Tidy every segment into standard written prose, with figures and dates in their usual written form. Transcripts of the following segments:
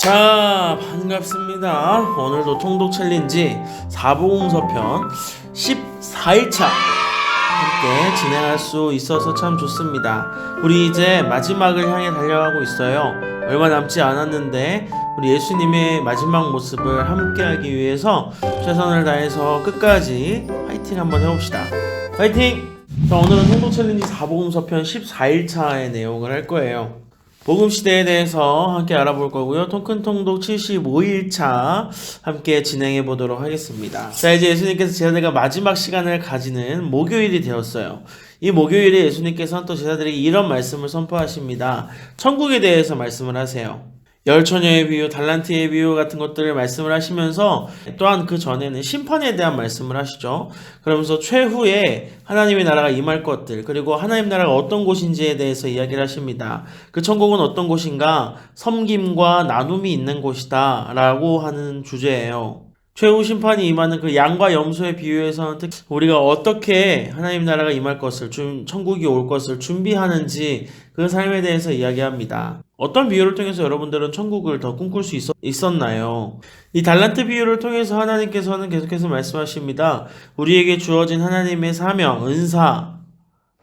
자, 반갑습니다. 오늘도 통독 챌린지 사복음서편 14일차 함께 진행할 수 있어서 참 좋습니다. 우리 이제 마지막을 향해 달려가고 있어요. 얼마 남지 않았는데 우리 예수님의 마지막 모습을 함께하기 위해서 최선을 다해서 끝까지 파이팅 한번 해봅시다. 파이팅! 자, 오늘은 통독 챌린지 사복음서편 14일차의 내용을 할 거예요. 복음시대에 대해서 함께 알아볼 거고요. 통큰통독 75일차 함께 진행해 보도록 하겠습니다. 자, 이제 예수님께서 제자들과 마지막 시간을 가지는 목요일이 되었어요. 이 목요일에 예수님께서는 또 제자들에게 이런 말씀을 선포하십니다. 천국에 대해서 말씀을 하세요. 열처녀의 비유, 달란트의 비유 같은 것들을 말씀을 하시면서 또한 그 전에는 심판에 대한 말씀을 하시죠. 그러면서 최후에 하나님의 나라가 임할 것들, 그리고 하나님 나라가 어떤 곳인지에 대해서 이야기를 하십니다. 그 천국은 어떤 곳인가? 섬김과 나눔이 있는 곳이다 라고 하는 주제예요. 최후 심판이 임하는 그 양과 염소의 비유에서는 특히 우리가 어떻게 하나님 나라가 임할 것을, 천국이 올 것을 준비하는지 그 삶에 대해서 이야기합니다. 어떤 비유를 통해서 여러분들은 천국을 더 꿈꿀 수 있었나요? 이 달란트 비유를 통해서 하나님께서는 계속해서 말씀하십니다. 우리에게 주어진 하나님의 사명, 은사,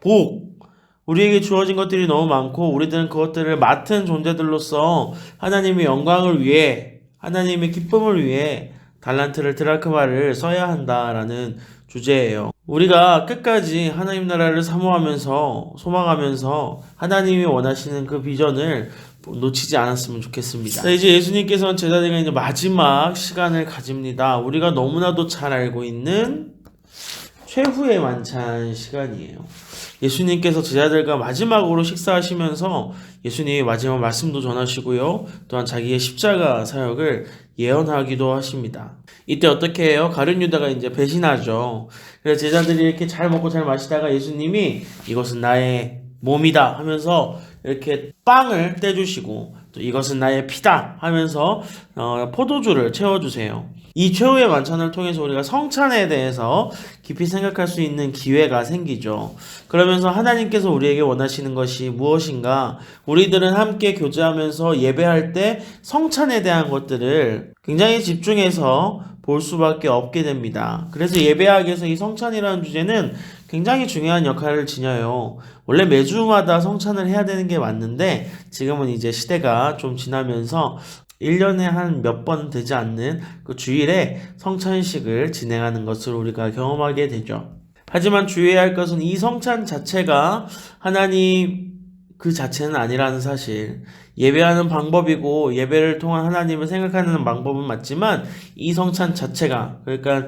복, 우리에게 주어진 것들이 너무 많고 우리들은 그것들을 맡은 존재들로서 하나님의 영광을 위해, 하나님의 기쁨을 위해 달란트를 드라크마를 써야 한다라는 주제예요. 우리가 끝까지 하나님 나라를 사모하면서 소망하면서 하나님이 원하시는 그 비전을 놓치지 않았으면 좋겠습니다. 자, 이제 예수님께서는 제자들과 이제 마지막 시간을 가집니다. 우리가 너무나도 잘 알고 있는 최후의 만찬 시간이에요. 예수님께서 제자들과 마지막으로 식사하시면서 예수님의 마지막 말씀도 전하시고요. 또한 자기의 십자가 사역을 예언하기도 하십니다. 이때 어떻게 해요? 가룟 유다가 이제 배신하죠. 그래서 제자들이 이렇게 잘 먹고 잘 마시다가 예수님이 이것은 나의 몸이다 하면서 이렇게 빵을 떼주시고 또 이것은 나의 피다 하면서 포도주를 채워주세요. 이 최후의 만찬을 통해서 우리가 성찬에 대해서 깊이 생각할 수 있는 기회가 생기죠. 그러면서 하나님께서 우리에게 원하시는 것이 무엇인가? 우리들은 함께 교제하면서 예배할 때 성찬에 대한 것들을 굉장히 집중해서 볼 수밖에 없게 됩니다. 그래서 예배학에서 이 성찬이라는 주제는 굉장히 중요한 역할을 지녀요. 원래 매주마다 성찬을 해야 되는 게 맞는데 지금은 이제 시대가 좀 지나면서 1년에 한 몇 번 되지 않는 그 주일에 성찬식을 진행하는 것을 우리가 경험하게 되죠. 하지만 주의해야 할 것은 이 성찬 자체가 하나님 그 자체는 아니라는 사실. 예배하는 방법이고 예배를 통한 하나님을 생각하는 방법은 맞지만 이 성찬 자체가, 그러니까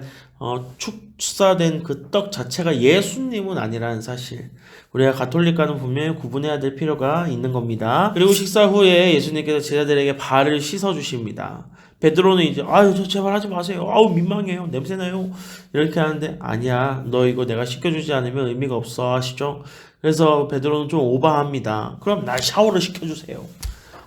축사된 그 떡 자체가 예수님은 아니라는 사실. 우리가 가톨릭과는 분명히 구분해야 될 필요가 있는 겁니다. 그리고 식사 후에 예수님께서 제자들에게 발을 씻어 주십니다. 베드로는 이제 저 제발 하지 마세요. 민망해요. 냄새나요. 이렇게 하는데 아니야. 너 이거 내가 씻겨주지 않으면 의미가 없어 하시죠. 그래서 베드로는 좀 오바합니다. 그럼 날 샤워를 시켜주세요.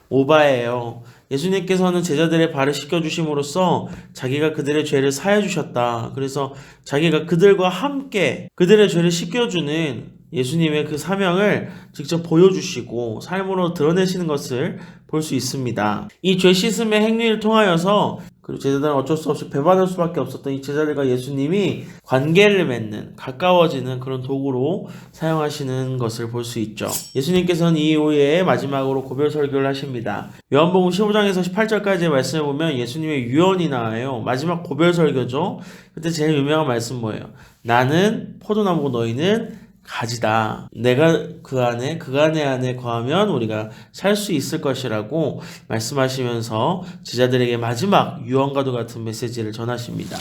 오바예요. 예수님께서는 제자들의 발을 씻겨주심으로써 자기가 그들의 죄를 사해 주셨다. 그래서 자기가 그들과 함께 그들의 죄를 씻겨주는 예수님의 그 사명을 직접 보여주시고 삶으로 드러내시는 것을 볼 수 있습니다. 이 죄 씻음의 행위를 통하여서 그리고 제자들은 어쩔 수 없이 배반할 수밖에 없었던 이 제자들과 예수님이 관계를 맺는, 가까워지는 그런 도구로 사용하시는 것을 볼 수 있죠. 예수님께서는 이 이후에 마지막으로 고별 설교를 하십니다. 요한복음 15장에서 18절까지의 말씀을 보면 예수님의 유언이 나와요. 마지막 고별 설교죠. 그때 제일 유명한 말씀 뭐예요? 나는 포도나무고 너희는 가지다. 내가 그 안에 거하면 우리가 살 수 있을 것이라고 말씀하시면서 제자들에게 마지막 유언과도 같은 메시지를 전하십니다.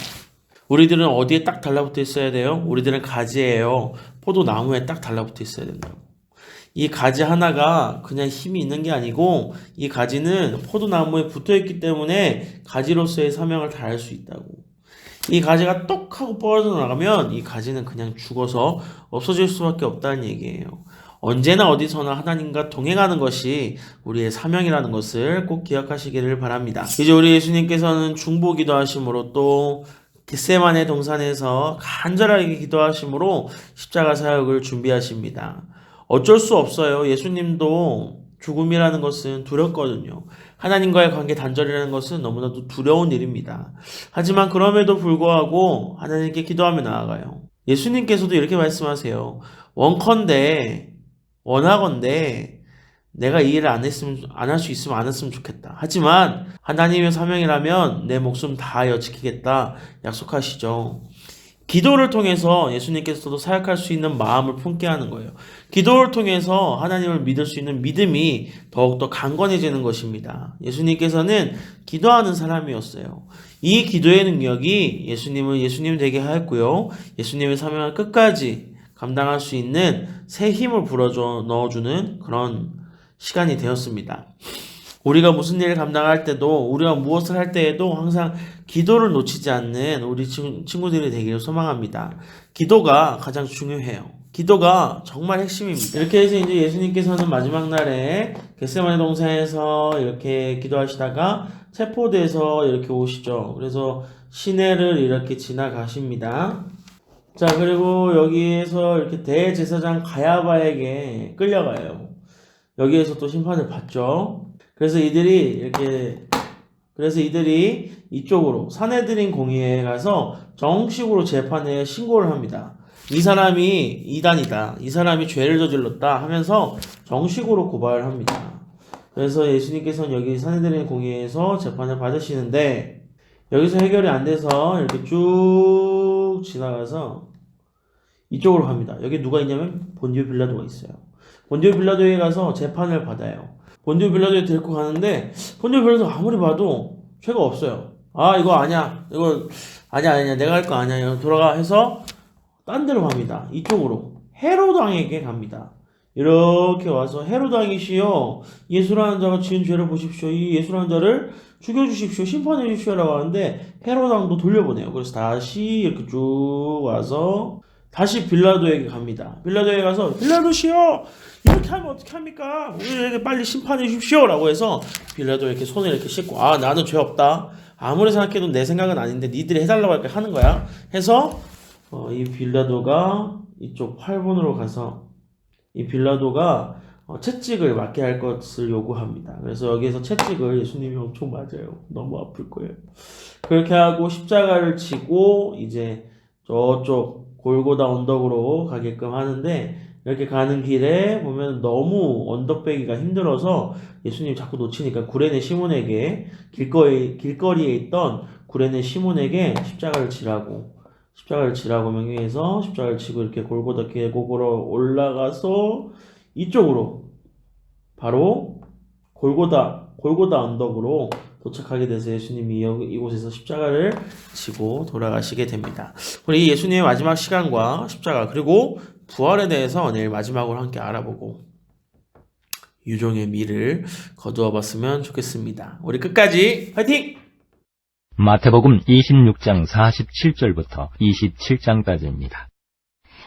우리들은 어디에 딱 달라붙어 있어야 돼요? 우리들은 가지예요. 포도나무에 딱 달라붙어 있어야 된다고. 이 가지 하나가 그냥 힘이 있는 게 아니고 이 가지는 포도나무에 붙어 있기 때문에 가지로서의 사명을 다할 수 있다고. 이 가지가 똑 하고 뻗어 나가면 이 가지는 그냥 죽어서 없어질 수밖에 없다는 얘기예요. 언제나 어디서나 하나님과 동행하는 것이 우리의 사명이라는 것을 꼭 기억하시기를 바랍니다. 이제 우리 예수님께서는 중보기도 하심으로 또 겟세마네 동산에서 간절하게 기도하심으로 십자가 사역을 준비하십니다. 어쩔 수 없어요. 예수님도 죽음이라는 것은 두렵거든요. 하나님과의 관계 단절이라는 것은 너무나도 두려운 일입니다. 하지만 그럼에도 불구하고 하나님께 기도하며 나아가요. 예수님께서도 이렇게 말씀하세요. 원하건대 내가 이 일을 안 할 수 있으면 안 했으면 좋겠다. 하지만 하나님의 사명이라면 내 목숨 다하여 지키겠다 약속하시죠. 기도를 통해서 예수님께서도 사역할 수 있는 마음을 품게 하는 거예요. 기도를 통해서 하나님을 믿을 수 있는 믿음이 더욱더 강건해지는 것입니다. 예수님께서는 기도하는 사람이었어요. 이 기도의 능력이 예수님을 예수님 되게 하였고요. 예수님의 사명을 끝까지 감당할 수 있는 새 힘을 넣어주는 그런 시간이 되었습니다. 우리가 무슨 일을 감당할 때도 우리가 무엇을 할 때에도 항상 기도를 놓치지 않는 우리 친구들이 되기를 소망합니다. 기도가 가장 중요해요. 기도가 정말 핵심입니다. 이렇게 해서 이제 예수님께서는 마지막 날에 겟세마네 동산에서 이렇게 기도하시다가 체포돼서 이렇게 오시죠. 그래서 시내를 이렇게 지나가십니다. 자, 그리고 여기에서 이렇게 대제사장 가야바에게 끌려가요. 여기에서 또 심판을 받죠. 그래서 이들이 이쪽으로 사내들인 공의회에 가서 정식으로 재판에 신고를 합니다. 이 사람이 이단이다. 이 사람이 죄를 저질렀다 하면서 정식으로 고발을 합니다. 그래서 예수님께서는 여기 사내들인 공의회에서 재판을 받으시는데 여기서 해결이 안 돼서 이렇게 쭉 지나가서 이쪽으로 갑니다. 여기 누가 있냐면 본디오 빌라도가 있어요. 본디오 빌라도에 가서 재판을 받아요. 본디오 빌라도에 데리고 가는데 본디오 빌라도 아무리 봐도 죄가 없어요. 아, 이거 아니야. 이거 아니야. 내가 할 거 아니야. 돌아가 해서 딴 데로 갑니다. 이쪽으로 헤로드 왕에게 갑니다. 이렇게 와서 헤로드 왕이시여, 예수라는 자가 지은 죄를 보십시오. 이 예수라는 자를 죽여주십시오. 심판해 주십시오라고 하는데 헤로드 왕도 돌려보내요. 그래서 다시 이렇게 쭉 와서 다시 빌라도에게 갑니다. 빌라도에 가서 빌라도시여, 이렇게 하면 어떻게 합니까? 우리에게 빨리 심판해 주십시오 라고 해서 빌라도 이렇게 손을 이렇게 씻고, 아, 나는 죄 없다. 아무리 생각해도 내 생각은 아닌데 니들이 해달라고 이렇게 하는 거야. 해서 이 빌라도가 이쪽 8번으로 가서 이 빌라도가 채찍을 맞게 할 것을 요구합니다. 그래서 여기에서 채찍을 예수님이 엄청 맞아요. 너무 아플 거예요. 그렇게 하고 십자가를 치고 이제 저쪽 골고다 언덕으로 가게끔 하는데, 이렇게 가는 길에 보면 너무 언덕 빼기가 힘들어서 예수님 자꾸 놓치니까 구레네 시몬에게 길거리에 있던 구레네 시몬에게 십자가를 지라고 명령해서 십자가를 지고 이렇게 골고다 계곡으로 올라가서 이쪽으로 바로 골고다 언덕으로 도착하게 돼서 예수님이 이곳에서 십자가를 지고 돌아가시게 됩니다. 우리 예수님의 마지막 시간과 십자가 그리고 부활에 대해서 내일 마지막으로 함께 알아보고 유종의 미를 거두어 봤으면 좋겠습니다. 우리 끝까지 화이팅! 마태복음 26장 47절부터 27장까지입니다.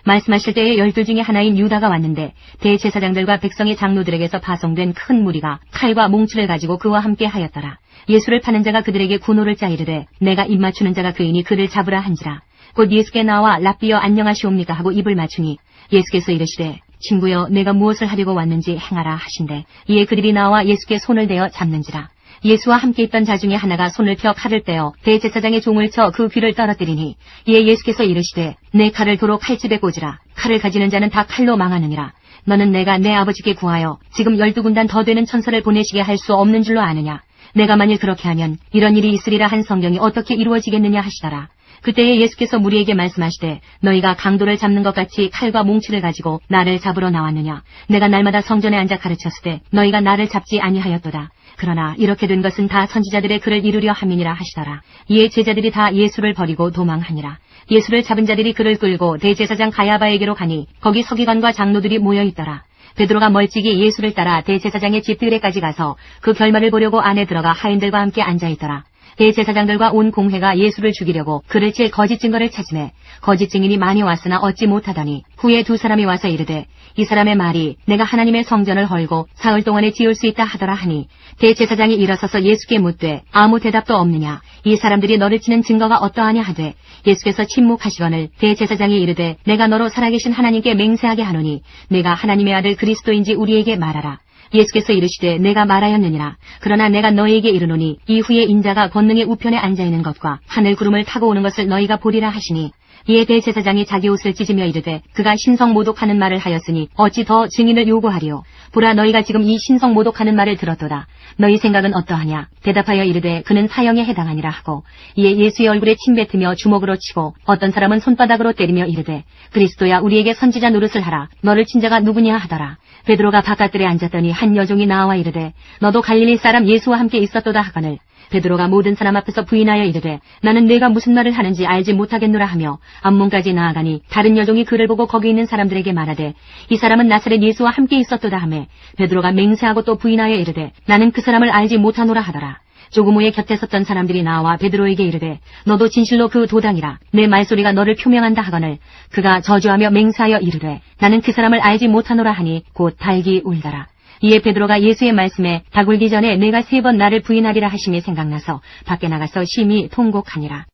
말씀하실 때에 12 중에 하나인 유다가 왔는데 대제사장들과 백성의 장로들에게서 파송된 큰 무리가 칼과 몽치를 가지고 그와 함께 하였더라. 예수를 파는 자가 그들에게 군호를 짜 이르되 내가 입 맞추는 자가 그이니 그를 잡으라 한지라. 곧 예수께 나와 랍비여 안녕하시옵니까 하고 입을 맞추니 예수께서 이르시되 친구여 내가 무엇을 하려고 왔는지 행하라 하신대. 이에 그들이 나와 예수께 손을 대어 잡는지라. 예수와 함께 있던 자 중에 하나가 손을 펴 칼을 떼어 대제사장의 종을 쳐 그 귀를 떨어뜨리니 이에 예수께서 이르시되 내 칼을 도로 칼집에 꽂으라. 칼을 가지는 자는 다 칼로 망하느니라. 너는 내가 내 아버지께 구하여 지금 12군단 더 되는 천사를 보내시게 할 수 없는 줄로 아느냐. 내가 만일 그렇게 하면 이런 일이 있으리라 한 성경이 어떻게 이루어지겠느냐 하시더라. 그때에 예수께서 무리에게 말씀하시되 너희가 강도를 잡는 것 같이 칼과 몽치를 가지고 나를 잡으러 나왔느냐. 내가 날마다 성전에 앉아 가르쳤을 때 너희가 나를 잡지 아니하였도다. 그러나 이렇게 된 것은 다 선지자들의 글을 이루려 함이니라 하시더라. 이에 제자들이 다 예수를 버리고 도망하니라. 예수를 잡은 자들이 그를 끌고 대제사장 가야바에게로 가니 거기 서기관과 장로들이 모여 있더라. 베드로가 멀찍이 예수를 따라 대제사장의 집 들에까지 가서 그 결말을 보려고 안에 들어가 하인들과 함께 앉아 있더라. 대제사장들과 온 공회가 예수를 죽이려고 그를 칠 거짓 증거를 찾으매 거짓 증인이 많이 왔으나 얻지 못하더니 후에 2 사람이 와서 이르되 이 사람의 말이 내가 하나님의 성전을 헐고 사흘 동안에 지을 수 있다 하더라 하니 대제사장이 일어서서 예수께 묻되 아무 대답도 없느냐. 이 사람들이 너를 치는 증거가 어떠하냐 하되 예수께서 침묵하시거늘 대제사장이 이르되 내가 너로 살아계신 하나님께 맹세하게 하노니 내가 하나님의 아들 그리스도인지 우리에게 말하라. 예수께서 이르시되 내가 말하였느니라. 그러나 내가 너희에게 이르노니 이후에 인자가 권능의 우편에 앉아있는 것과 하늘 구름을 타고 오는 것을 너희가 보리라 하시니, 이에 대제사장이 자기 옷을 찢으며 이르되 그가 신성모독하는 말을 하였으니 어찌 더 증인을 요구하리요. 보라, 너희가 지금 이 신성모독하는 말을 들었도다. 너희 생각은 어떠하냐? 대답하여 이르되 그는 사형에 해당하니라 하고, 이에 예수의 얼굴에 침뱉으며 주먹으로 치고 어떤 사람은 손바닥으로 때리며 이르되 그리스도야, 우리에게 선지자 노릇을 하라. 너를 친 자가 누구냐 하더라. 베드로가 바깥들에 앉았더니 한 여종이 나와 이르되 너도 갈릴리 사람 예수와 함께 있었도다 하거늘, 베드로가 모든 사람 앞에서 부인하여 이르되 나는 네가 무슨 말을 하는지 알지 못하겠노라 하며 앞문까지 나아가니, 다른 여종이 그를 보고 거기 있는 사람들에게 말하되 이 사람은 나사렛 예수와 함께 있었도다 하매, 베드로가 맹세하고 또 부인하여 이르되 나는 그 사람을 알지 못하노라 하더라. 조금 후에 곁에 섰던 사람들이 나와 베드로에게 이르되 너도 진실로 그 도당이라. 내 말소리가 너를 표명한다 하거늘, 그가 저주하며 맹세하여 이르되 나는 그 사람을 알지 못하노라 하니 곧 달기 울더라. 이에 베드로가 예수의 말씀에 닭 울기 전에 내가 3번 나를 부인하리라 하심이 생각나서 밖에 나가서 심히 통곡하니라.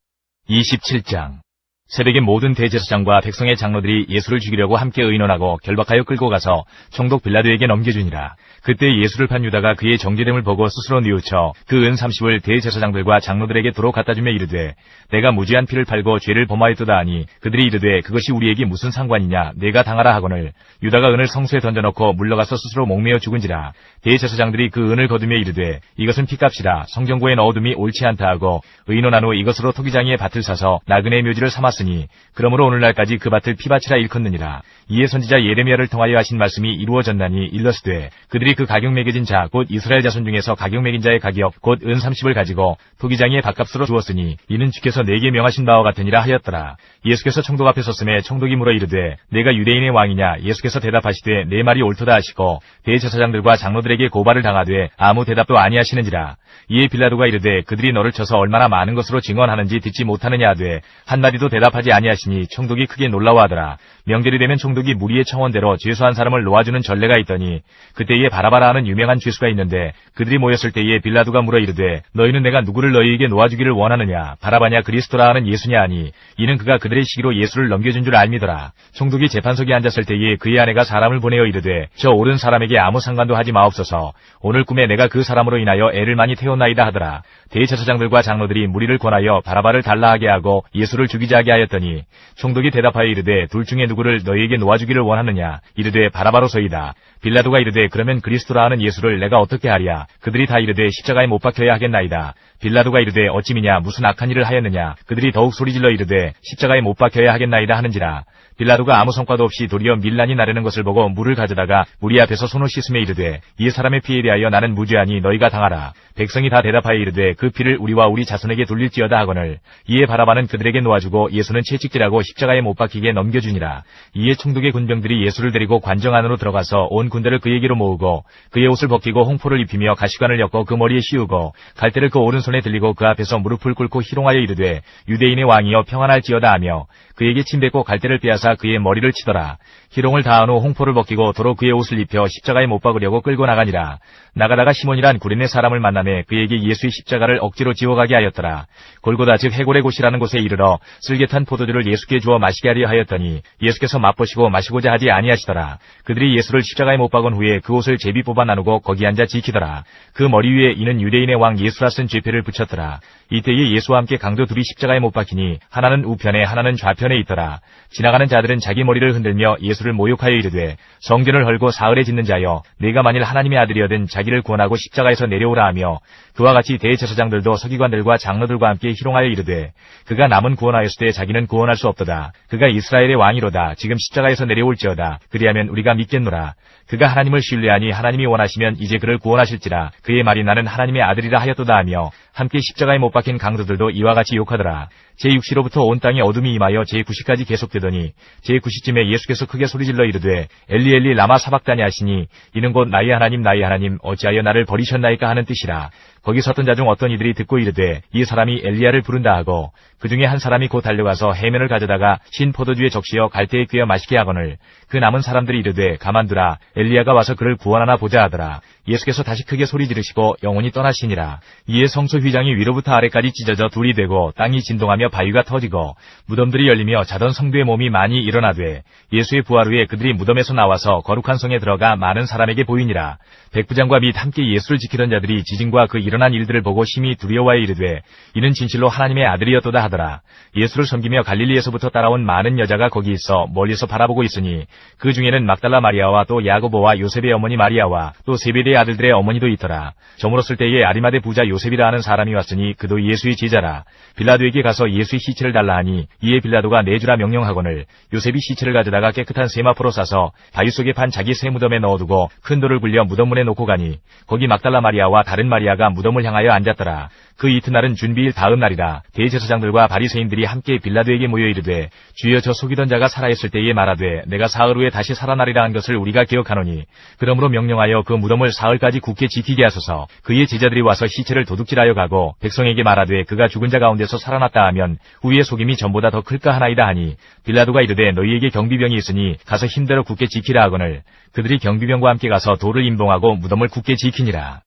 27장. 새벽에 모든 대제사장과 백성의 장로들이 예수를 죽이려고 함께 의논하고 결박하여 끌고 가서 총독 빌라도에게 넘겨주니라. 그때 예수를 판 유다가 그의 정죄됨을 보고 스스로 뉘우쳐 그 은 30을 대제사장들과 장로들에게 도로 갖다주며 이르되 내가 무지한 피를 팔고 죄를 범하였도다 하니, 그들이 이르되 그것이 우리에게 무슨 상관이냐, 내가 당하라 하거늘, 유다가 은을 성소에 던져놓고 물러가서 스스로 목매어 죽은지라. 대제사장들이 그 은을 거두며 이르되 이것은 피값이라. 성경고에 넣어둠이 옳지 않다 하고 의논한 후 이것으로 토기장이의 밭을 사서 나그네의 묘지를 삼았으니, 그러므로 오늘날까지 그 밭을 피밭이라 일컫느니라. 이에 선지자 예레미야를 통하여 하신 말씀이 이루어졌나니 일렀으되 그들이 그 가격 매겨진 자 곧 이스라엘 자손 중에서 가격 매긴 자의 가격 곧 은 30을 가지고 토기장이의 밭값으로 주었으니 이는 주께서 내게 명하신 바와 같으니라 하였더라. 예수께서 총독 앞에 섰음에 총독이 물어 이르되 내가 유대인의 왕이냐? 예수께서 대답하시되 내 말이 옳도다 하시고 대제사장들과 장로들에게 고발을 당하되 아무 대답도 아니하시는지라. 이에 빌라도가 이르되 그들이 너를 쳐서 얼마나 많은 것으로 증언하는지 듣지 못하느냐 하되 한마디도 대답하지 아니하시니 총독이 크게 놀라워하더라. 명절이 되면 총독이 무리의 청원대로 죄수한 사람을 놓아주는 전례가 있더니, 그때에 바라바라 하는 유명한 죄수가 있는데 그들이 모였을 때에 빌라도가 물어 이르되 너희는 내가 누구를 너희에게 놓아주기를 원하느냐? 바라바냐 그리스도라 하는 예수냐 하니, 이는 그가 그들의 시기로 예수를 넘겨준 줄 알미더라. 총독이 재판석에 앉았을 때에 그의 아내가 사람을 보내어 이르되 저 옳은 사람에게 아무 상관도 하지 마옵소서. 오늘 꿈에 내가 그 사람으로 인하여 애를 많이 태웠나이다 하더라. 대제사장들과 장로들이 무리를 권하여 바라바를 달라하게 하고 예수를 죽이자 하게 하였더니, 총독이 대답하여 이르되 둘 중에 누구를 너희에게 놓아주기를 원하느냐? 이르되 바라바로소이다. 빌라도가 이르되 그러면 그리스도라 하는 예수를 내가 어떻게 하랴? 그들이 다 이르되 십자가에 못 박혀야 하겠나이다. 빌라도가 이르되 어찌미냐? 무슨 악한 일을 하였느냐? 그들이 더욱 소리질러 이르되 십자가에 못 박혀야 하겠나이다 하는지라. 빌라도가 아무 성과도 없이 도리어 밀란이 나르는 것을 보고 물을 가져다가 무리 앞에서 손을 씻으며 이르되 이 사람의 피에 대하여 나는 무죄하니 너희가 당하라. 백성이 다 대답하여 이르되 그 피를 우리와 우리 자손에게 돌릴지어다 하거늘, 이에 바라바는 그들에게 놓아주고 예수는 채찍질하고 십자가에 못 박히게 넘겨주니라. 이에 총독의 군병들이 예수를 데리고 관정 안으로 들어가서 온 군대를 그에게로 모으고 그의 옷을 벗기고 홍포를 입히며 가시관을 엮어 그 머리에 씌우고 갈대를 그 오른손에 들리고 그 앞에서 무릎을 꿇고 희롱하여 이르되 유대인의 왕이여 평안할지어다 하며 그에게 침뱉고 갈대를 빼앗아 그의 머리를 치더라. 희롱을 다한 후 홍포를 벗기고 도로 그의 옷을 입혀 십자가에 못 박으려고 끌고 나가니라. 나가다가 시몬이란 구레네 사람을 만나매 그에게 예수의 십자가를 억지로 지워가게 하였더라. 골고다 즉 해골의 곳이라는 곳에 이르러 쓸개탄 포도주를 예수께 주어 마시게 하려 하였더니 예수께서 맛보시고 마시고자 하지 아니하시더라. 그들이 예수를 십자가에 못 박은 후에 그 옷을 제비 뽑아 나누고 거기 앉아 지키더라. 그 머리 위에 이는 유대인의 왕 예수라 쓴 죄패를 붙였더라. 이때에 예수와 함께 강도 둘이 십자가에 못 박히니 하나는 우편에 하나는 좌편에 있더라. 지나가는 자들은 자기 머리를 흔들며 예수를 모욕하여 이르되 성전을 헐고 사흘에 짓는 자여 네가 만일 하나님의 아들이어든 자기를 구원하고 십자가에서 내려오라 하며 그와 같이 대제사장들도 서기관들과 장로들과 함께 희롱하여 이르되 그가 남은 구원하였을 때 자기는 구원할 수 없도다. 그가 이스라엘의 왕이로다. 지금 십자가에서 내려올지어다. 그리하면 우리가 믿겠노라. 그가 하나님을 신뢰하니 하나님이 원하시면 이제 그를 구원하실지라. 그의 말이 나는 하나님의 아들이라 하였도다 하며 함께 십자가에 못 박힌 강도들도 이와 같이 욕하더라. 제6시로부터 온 땅에 어둠이 임하여 제9시까지 계속되더니 제9시쯤에 예수께서 크게 소리질러 이르되 엘리 엘리 라마 사박다니 하시니 이는 곧 나의 하나님 나의 하나님 어찌하여 나를 버리셨나이까 하는 뜻이라. 거기 섰던 자 중 어떤 이들이 듣고 이르되 이 사람이 엘리야를 부른다 하고 그 중에 한 사람이 곧 달려가서 해면을 가져다가 신 포도주에 적시어 갈대에 꿰어 마시게 하거늘 그 남은 사람들이 이르되 가만두라 엘리야가 와서 그를 구원하나 보자 하더라. 예수께서 다시 크게 소리 지르시고 영혼이 떠나시니라. 이에 성소 휘장이 위로부터 아래까지 찢어져 둘이 되고 땅이 진동하며 바위가 터지고 무덤들이 열리며 자던 성도의 몸이 많이 일어나되 예수의 부활 후에 그들이 무덤에서 나와서 거룩한 성에 들어가 많은 사람에게 보이니라. 백부장과 및 함께 예수를 지키던 자들이 지진과 그 일어난 일들을 보고 심히 두려워하여 이르되 이는 진실로 하나님의 아들이었도다 하더라. 예수를 섬기며 갈릴리에서부터 따라온 많은 여자가 거기 있어 멀리서 바라보고 있으니 그 중에는 막달라 마리아와 또 야고보와 요셉의 어머니 마리아와 또 세베대의 아들들의 어머니도 있더라. 저물었을 때에 아리마대 부자 요셉이라 하는 사람이 왔으니 그도 예수의 제자라. 빌라도에게 가서 예수의 시체를 달라 하니 이에 빌라도가 내주라 명령하거늘 요셉이 시체를 가져다가 깨끗한 세마포로 싸서 바위 속에 판 자기 새 무덤에 넣어두고 큰 돌을 굴려 무덤문에 놓고 가니 거기 막달라 마리아와 다른 마리아가 무덤을 향하여 앉았더라. 그 이튿날은 준비일 다음 날이라. 대제사장들과 바리새인들이 함께 빌라도에게 모여 이르되 주여 저 속이던 자가 살아있을 때에 말하되 내가 사흘 후에 다시 살아나리라 한 것을 우리가 기억하노니 그러므로 명령하여 그 무덤을 사흘까지 굳게 지키게 하소서. 그의 제자들이 와서 시체를 도둑질하여 가고 백성에게 말하되 그가 죽은 자 가운데서 살아났다 하면 우리의 속임이 전보다 더 클까 하나이다 하니 빌라도가 이르되 너희에게 경비병이 있으니 가서 힘대로 굳게 지키라 하거늘 그들이 경비병과 함께 가서 돌을 임봉하고 무덤을 굳게 지키니라.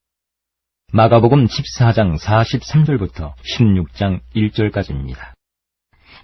마가복음 14장 43절부터 16장 1절까지입니다.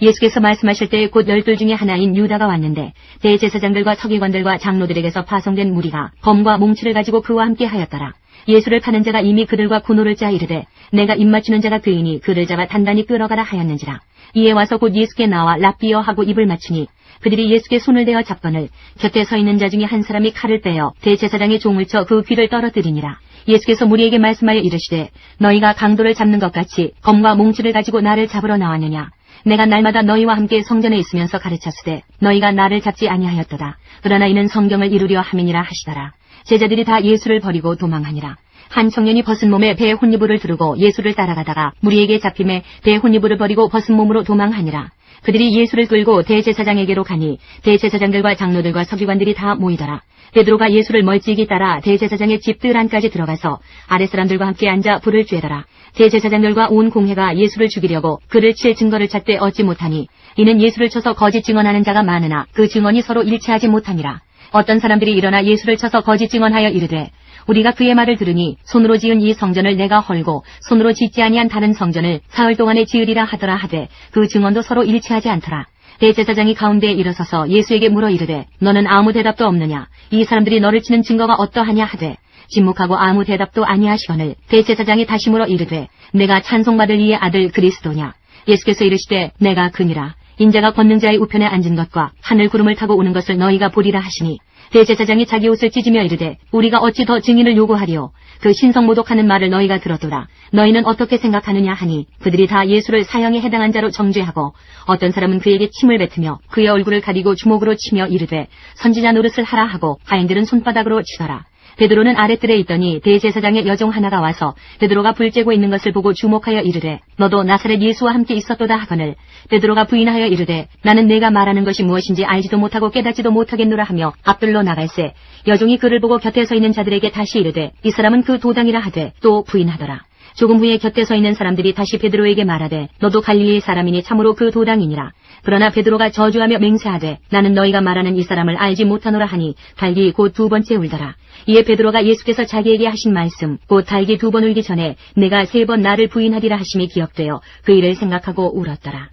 예수께서 말씀하실 때 곧 12 중에 하나인 유다가 왔는데 대제사장들과 서기관들과 장로들에게서 파송된 무리가 검과 몽치를 가지고 그와 함께 하였더라. 예수를 파는 자가 이미 그들과 군호를 짜 이르되 내가 입맞추는 자가 그이니 그를 잡아 단단히 끌어가라 하였는지라. 이에 와서 곧 예수께 나와 랍비여 하고 입을 맞추니 그들이 예수께 손을 대어 잡거늘 곁에 서 있는 자 중에 한 사람이 칼을 빼어 대제사장의 종을 쳐 그 귀를 떨어뜨리니라. 예수께서 무리에게 말씀하여 이르시되 너희가 강도를 잡는 것 같이 검과 몽치를 가지고 나를 잡으러 나왔느냐. 내가 날마다 너희와 함께 성전에 있으면서 가르쳤으되 너희가 나를 잡지 아니하였도다. 그러나 이는 성경을 이루려 함이니라 하시더라. 제자들이 다 예수를 버리고 도망하니라. 한 청년이 벗은 몸에 배에 혼이불을 두르고 예수를 따라가다가 무리에게 잡힘에 배에 혼이불을 버리고 벗은 몸으로 도망하니라. 그들이 예수를 끌고 대제사장에게로 가니 대제사장들과 장로들과 서기관들이 다 모이더라. 베드로가 예수를 멀찍이 따라 대제사장의 집 뜰 안까지 들어가서 아랫사람들과 함께 앉아 불을 쬐더라. 대제사장들과 온 공회가 예수를 죽이려고 그를 칠 증거를 찾되 얻지 못하니 이는 예수를 쳐서 거짓 증언하는 자가 많으나 그 증언이 서로 일치하지 못하니라. 어떤 사람들이 일어나 예수를 쳐서 거짓 증언하여 이르되 우리가 그의 말을 들으니 손으로 지은 이 성전을 내가 헐고 손으로 짓지 아니한 다른 성전을 사흘 동안에 지으리라 하더라 하되 그 증언도 서로 일치하지 않더라. 대제사장이 가운데에 일어서서 예수에게 물어 이르되 너는 아무 대답도 없느냐. 이 사람들이 너를 치는 증거가 어떠하냐 하되 침묵하고 아무 대답도 아니하시거늘 대제사장이 다시 물어 이르되 내가 찬송받을 이의 아들 그리스도냐. 예수께서 이르시되 내가 그니라. 인자가 걷는 자의 우편에 앉은 것과 하늘 구름을 타고 오는 것을 너희가 보리라 하시니 대제사장이 자기 옷을 찢으며 이르되 우리가 어찌 더 증인을 요구하리요. 그 신성모독하는 말을 너희가 들었도다. 너희는 어떻게 생각하느냐 하니 그들이 다 예수를 사형에 해당한 자로 정죄하고 어떤 사람은 그에게 침을 뱉으며 그의 얼굴을 가리고 주먹으로 치며 이르되 선지자 노릇을 하라 하고 하인들은 손바닥으로 치더라. 베드로는 아랫뜰에 있더니 대제사장의 여종 하나가 와서 베드로가 불 쬐고 있는 것을 보고 주목하여 이르되 너도 나사렛 예수와 함께 있었도다 하거늘 베드로가 부인하여 이르되 나는 내가 말하는 것이 무엇인지 알지도 못하고 깨닫지도 못하겠노라 하며 앞뜰로 나갈새 여종이 그를 보고 곁에 서 있는 자들에게 다시 이르되 이 사람은 그 도당이라 하되 또 부인하더라. 조금 후에 곁에 서 있는 사람들이 다시 베드로에게 말하되 너도 갈릴리 사람이니 참으로 그 도당이니라. 그러나 베드로가 저주하며 맹세하되 나는 너희가 말하는 이 사람을 알지 못하노라 하니 달기 곧 2번째 울더라. 이에 베드로가 예수께서 자기에게 하신 말씀 곧 달기 2번 울기 전에 내가 3번 나를 부인하리라 하심이 기억되어 그 일을 생각하고 울었더라.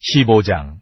15장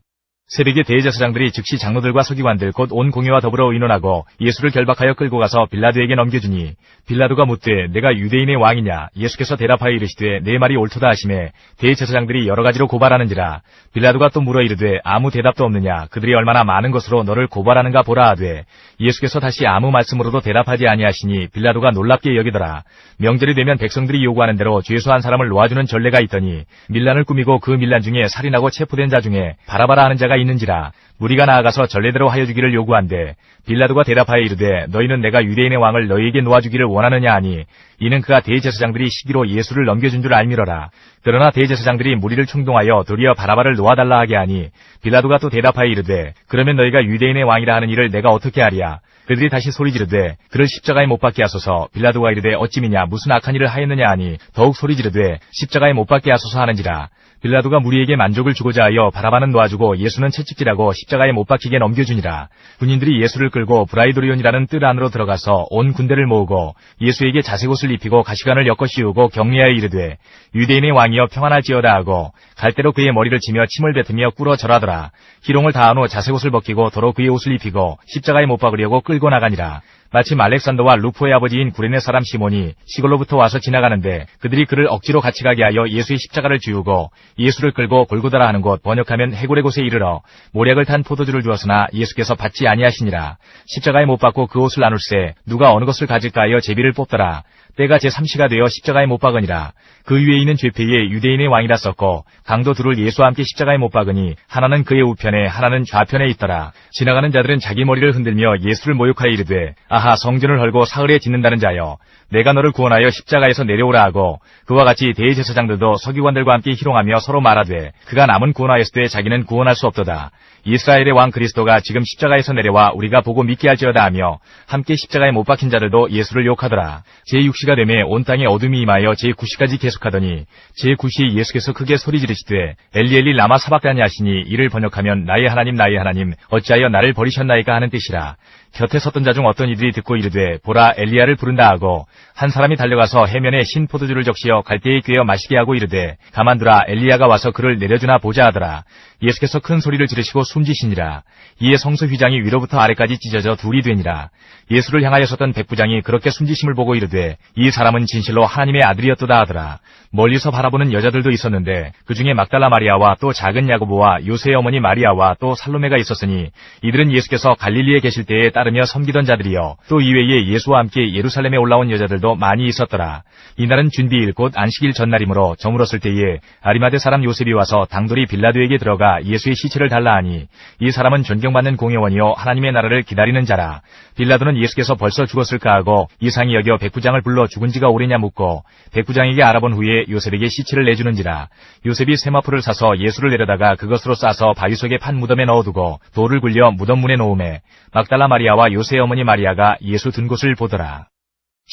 새벽에 대제사장들이 즉시 장로들과 서기관들 곧 온 공회와 더불어 의논하고 예수를 결박하여 끌고 가서 빌라도에게 넘겨주니 빌라도가 묻되 내가 유대인의 왕이냐. 예수께서 대답하여 이르시되 내 말이 옳도다 하시매 대제사장들이 여러 가지로 고발하는지라. 빌라도가 또 물어 이르되 아무 대답도 없느냐. 그들이 얼마나 많은 것으로 너를 고발하는가 보라 하되 예수께서 다시 아무 말씀으로도 대답하지 아니하시니 빌라도가 놀랍게 여기더라. 명절이 되면 백성들이 요구하는 대로 죄수한 사람을 놓아주는 전례가 있더니 밀란을 꾸미고 그 밀란 중에 살인하고 체포된 자 중에 바라바라 하는 자가 있는지라. 무리가 나아가서 전례대로 하여 주기를 요구한대 빌라도가 대답하여 이르되 너희는 내가 유대인의 왕을 너희에게 놓아주기를 원하느냐 하니 이는 그가 대제사장들이 시기로 예수를 넘겨준 줄 알미러라. 그러나 대제사장들이 무리를 충동하여 도리어 바라바를 놓아달라 하게 하니 빌라도가 또 대답하여 이르되 그러면 너희가 유대인의 왕이라 하는 일을 내가 어떻게 하리야. 그들이 다시 소리 지르되 그를 십자가에 못 박게 하소서. 빌라도가 이르되 어찌미냐 무슨 악한 일을 하였느냐 하니 더욱 소리 지르되 십자가에 못 박게 하소서 하는지라. 빌라도가 무리에게 만족을 주고자 하여 바라바는 놓아주고 예수는 채찍질하고 십자가에 못 박히게 넘겨주니라. 군인들이 예수를 끌고 브라이도리온이라는 뜰 안으로 들어가서 온 군대를 모으고 예수에게 자색옷을 입히고 가시관을 엮어 씌우고 격리하여 이르되 유대인의 왕이여 평안할지어다 하고 갈대로 그의 머리를 치며 침을 뱉으며 꿇어 절하더라. 희롱을 다한 후 자색옷을 벗기고 도로 그의 옷을 입히고 십자가에 못 박으려고 끌고 나가니라. 마침 알렉산더와 루포의 아버지인 구레네 사람 시몬이 시골로부터 와서 지나가는데 그들이 그를 억지로 같이 가게 하여 예수의 십자가를 지우고 예수를 끌고 골고다라 하는 곳 번역하면 해골의 곳에 이르러 모략을 탄 포도주를 주었으나 예수께서 받지 아니하시니라. 십자가에 못 박고 그 옷을 나눌세 누가 어느 것을 가질까 하여 제비를 뽑더라. 때가 제3시가 되어 십자가에 못 박으니라. 그 위에 있는 죄패에 유대인의 왕이라 썼고 강도 둘을 예수와 함께 십자가에 못 박으니 하나는 그의 우편에 하나는 좌편에 있더라. 지나가는 자들은 자기 머리를 흔들며 예수를 모욕하여 이르되 아하 성전을 헐고 사흘에 짓는다는 자여 내가 너를 구원하여 십자가에서 내려오라 하고 그와 같이 대제사장들도 서기관들과 함께 희롱하며 서로 말하되 그가 남은 구원하였을 때 자기는 구원할 수 없도다. 이스라엘의 왕 그리스도가 지금 십자가에서 내려와 우리가 보고 믿게 할지어다 하며 함께 십자가에 못 박힌 자들도 예수를 욕하더라. 제6시가 되매 온 땅에 어둠이 임하여 제9시까지 계속하더니 제9시에 예수께서 크게 소리 지르시되 엘리 엘리 라마 사박다니 하시니 이를 번역하면 나의 하나님 어찌하여 나를 버리셨나이까 하는 뜻이라. 곁에 섰던 자 중 어떤 이들이 듣고 이르되 보라 엘리야를 부른다 하고 한 사람이 달려가서 해면에 신 포도주를 적시어 갈대에 꿰어 마시게 하고 이르되 가만두라 엘리야가 와서 그를 내려주나 보자 하더라. 예수께서 큰 소리를 지르시고 숨지시니라. 이에 성소 휘장이 위로부터 아래까지 찢어져 둘이 되니라. 예수를 향하여 섰던 백부장이 그렇게 숨지심을 보고 이르되 이 사람은 진실로 하나님의 아들이었도다 하더라. 멀리서 바라보는 여자들도 있었는데 그 중에 막달라 마리아와 또 작은 야고보와 요새의 어머니 마리아와 또 살로메가 있었으니 이들은 예수께서 갈릴리에 계실 때에 따르며 섬기던 자들이요 또 이외에 예수와 함께 예루살렘에 올라온 여자들도 많이 있었더라. 이날은 준비일 곧 안식일 전날이므로 저물었을 때에 아리마대 사람 요셉이 와서 당돌이 빌라도에게 들어가 예수의 시체를 달라 하니 이 사람은 존경받는 공회원이요 하나님의 나라를 기다리는 자라. 빌라도는 예수께서 벌써 죽었을까 하고 이상히 여겨 백부장을 불러 죽은 지가 오래냐 묻고 백부장에게 알아본 후에 요셉에게 시체를 내주는지라. 요셉이 세마포를 사서 예수를 내려다가 그것으로 싸서 바위 속에 판 무덤에 넣어두고 돌을 굴려 무덤 문에 놓음에 막달라 마리아와 요새의 어머니 마리아가 예수 든 곳을 보더라.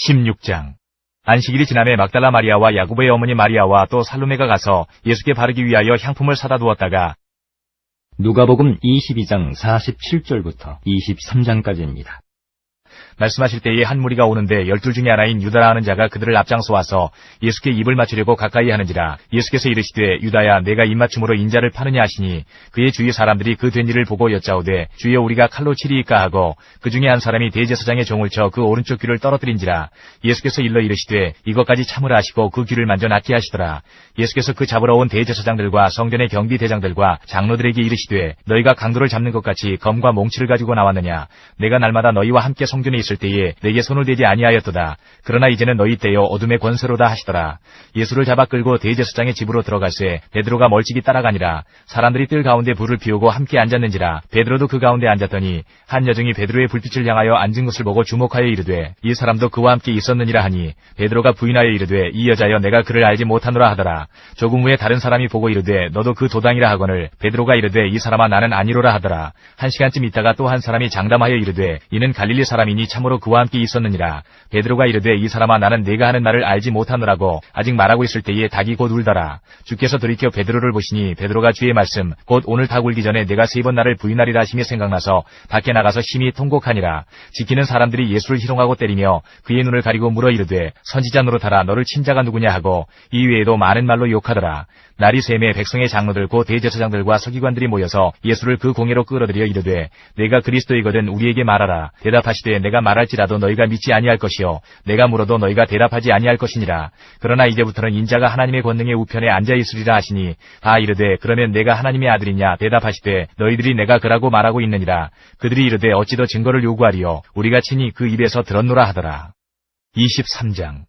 16장 안식일이 지남에 막달라 마리아와 야고보의 어머니 마리아와 또 살로메가 가서 예수께 바르기 위하여 향품을 사다 두었다가 누가복음 22장 47절부터 23장까지입니다. 말씀하실 때에 한 무리가 오는데 12 중에 하나인 유다라 하는 자가 그들을 앞장서 와서 예수께 입을 맞추려고 가까이 하는지라. 예수께서 이르시되 유다야 내가 입맞춤으로 인자를 파느냐 하시니 그의 주위 사람들이 그 된 일을 보고 여짜오되 주여 우리가 칼로 치리이까 하고 그 중에 한 사람이 대제사장의 종을 쳐 그 오른쪽 귀를 떨어뜨린지라. 예수께서 일러 이르시되 이것까지 참으라 하시고 그 귀를 만져 낫게 하시더라. 예수께서 그 잡으러 온 대제사장들과 성전의 경비대장들과 장로들에게 이르시되 너희가 강도를 잡는 것 같이 검과 몽치를 가지고 나왔느냐. 내가 날마다 너희와 함께 성전에 있을 때에 내게 손을 대지 아니하였도다. 그러나 이제는 너희 때요 어둠의 권세로다 하시더라. 예수를 잡아 끌고 대제사장의 집으로 들어갈새 베드로가 멀찍이 따라가니라. 사람들이 뜰 가운데 불을 피우고 함께 앉았는지라. 베드로도 그 가운데 앉았더니 한 여종이 베드로의 불빛을 향하여 앉은 것을 보고 주목하여 이르되 이 사람도 그와 함께 있었느니라 하니 베드로가 부인하여 이르되 이 여자여 내가 그를 알지 못하노라 하더라. 조금 후에 다른 사람이 보고 이르되 너도 그 도당이라 하거늘 베드로가 이르되 이 사람아 나는 아니로라 하더라. 한 시간쯤 있다가 또 한 사람이 장담하여 이르되 이는 갈릴리 사람이니 참으로 그와 함께 있었느니라. 베드로가 이르되 이 사람아 나는 네가 하는 말을 알지 못하노라고 아직 말하고 있을 때에 닭이 곧 울더라. 주께서 돌이켜 베드로를 보시니 베드로가 주의 말씀 곧 오늘 닭 울기 전에 내가 3번 나를 부인하리라 하심이 생각나서 밖에 나가서 심히 통곡하니라. 지키는 사람들이 예수를 희롱하고 때리며 그의 눈을 가리고 물어 이르되 선지자 노릇하라 너를 친자가 누구냐 하고 이외에도 많은 말로 욕하더라. 날이 새매 백성의 장로들 곧 대제사장들과 서기관들이 모여서 예수를 그 공회로 끌어들여 이르되 내가 그리스도이거든 우리에게 말하라. 대답하시되 내가 말할지라도 너희가 믿지 아니할 것이요 내가 물어도 너희가 대답하지 아니할 것이니라. 그러나 이제부터는 인자가 하나님의 권능의 우편에 앉아 있으리라 하시니 다 이르되 그러면 내가 하나님의 아들이냐. 대답하시되 너희들이 내가 그라고 말하고 있느니라. 그들이 이르되 어찌 더 증거를 요구하리요 우리가 친히 그 입에서 들었노라 하더라. 23장